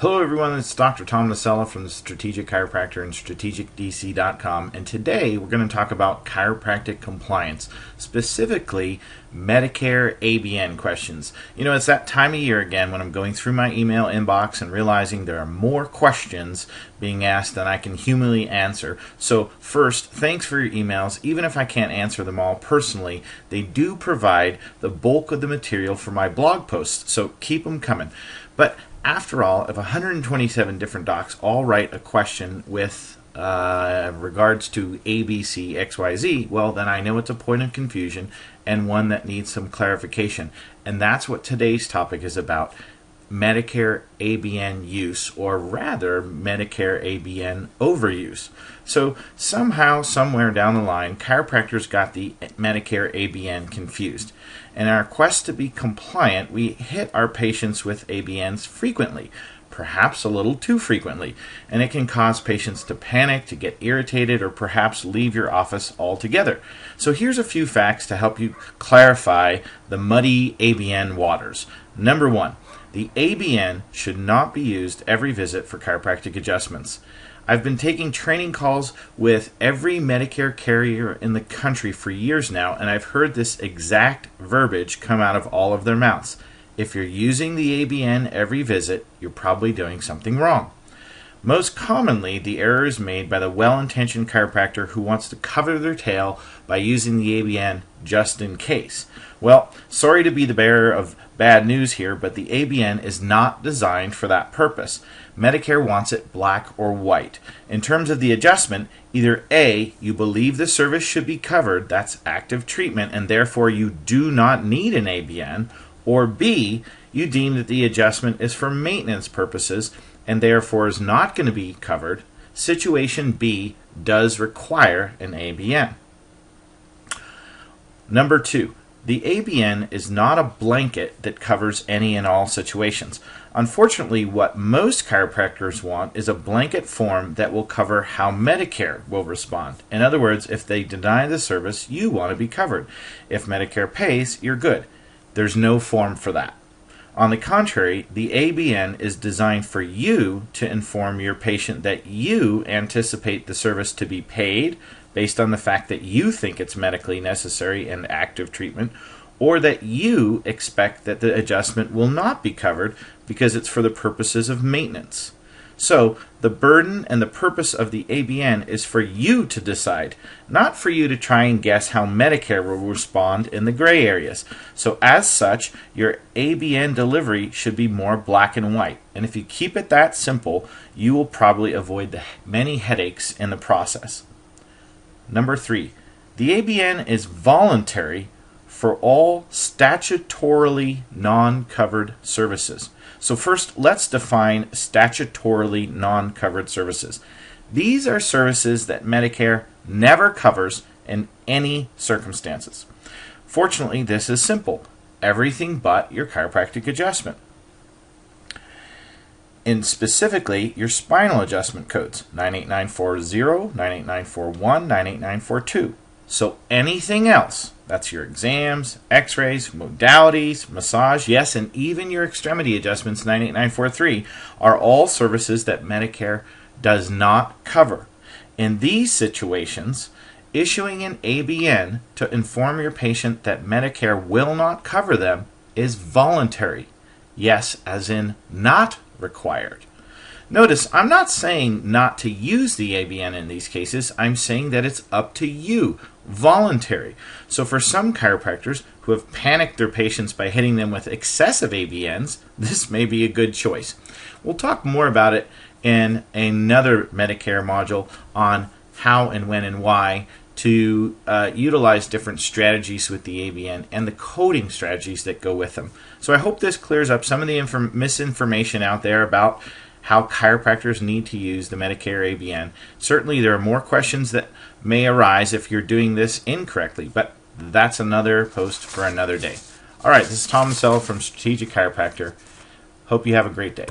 Hello everyone, it's Dr. Tom Nacella from the Strategic Chiropractor and strategicdc.com, and today we're going to talk about chiropractic compliance, specifically Medicare ABN questions. You know, it's that time of year again when I'm going through my email inbox and realizing there are more questions being asked than I can humanly answer. So first, thanks for your emails. Even if I can't answer them all personally, they do provide the bulk of the material for my blog posts, so keep them coming. But after all, if 127 different docs all write a question with regards to ABC, XYZ, well, then I know it's a point of confusion and one that needs some clarification. And that's what today's topic is about: Medicare ABN use, or rather, Medicare ABN overuse. So somehow, somewhere down the line, chiropractors got the Medicare ABN confused. In our quest to be compliant, we hit our patients with ABNs frequently, perhaps a little too frequently, and it can cause patients to panic, to get irritated, or perhaps leave your office altogether. So here's a few facts to help you clarify the muddy ABN waters. Number one, the ABN should not be used every visit for chiropractic adjustments. I've been taking training calls with every Medicare carrier in the country for years now, and I've heard this exact verbiage come out of all of their mouths. If you're using the ABN every visit, you're probably doing something wrong. Most commonly, the error is made by the well-intentioned chiropractor who wants to cover their tail by using the ABN just in case. Well, sorry to be the bearer of bad news here, but the ABN is not designed for that purpose. Medicare wants it black or white. In terms of the adjustment, either A, you believe the service should be covered, that's active treatment, and therefore you do not need an ABN, or B, you deem that the adjustment is for maintenance purposes and therefore is not going to be covered. Situation B does require an ABN. Number two, the ABN is not a blanket that covers any and all situations. Unfortunately, what most chiropractors want is a blanket form that will cover how Medicare will respond. In other words, if they deny the service, you want to be covered. If Medicare pays, you're good. There's no form for that. On the contrary, the ABN is designed for you to inform your patient that you anticipate the service to be paid based on the fact that you think it's medically necessary and active treatment, or that you expect that the adjustment will not be covered because it's for the purposes of maintenance. So, the burden and the purpose of the ABN is for you to decide, not for you to try and guess how Medicare will respond in the gray areas. So, as such, your ABN delivery should be more black and white. And if you keep it that simple, you will probably avoid the many headaches in the process. Number three, the ABN is voluntary for all statutorily non-covered services. So first, let's define statutorily non-covered services. These are services that Medicare never covers in any circumstances. Fortunately, this is simple. Everything but your chiropractic adjustment. And specifically, your spinal adjustment codes, 98940, 98941, 98942. So anything else, that's your exams, x-rays, modalities, massage, yes, and even your extremity adjustments, 98943, are all services that Medicare does not cover. In these situations, issuing an ABN to inform your patient that Medicare will not cover them is voluntary. Yes, as in not required. Notice, I'm not saying not to use the ABN in these cases. I'm saying that it's up to you, voluntary. So for some chiropractors who have panicked their patients by hitting them with excessive ABNs, this may be a good choice. We'll talk more about it in another Medicare module on how and when and why to utilize different strategies with the ABN and the coding strategies that go with them. So I hope this clears up some of the misinformation out there about how chiropractors need to use the Medicare ABN. Certainly there are more questions that may arise if you're doing this incorrectly, but that's another post for another day. All right, this is Tom Nacella from Strategic Chiropractor. Hope you have a great day.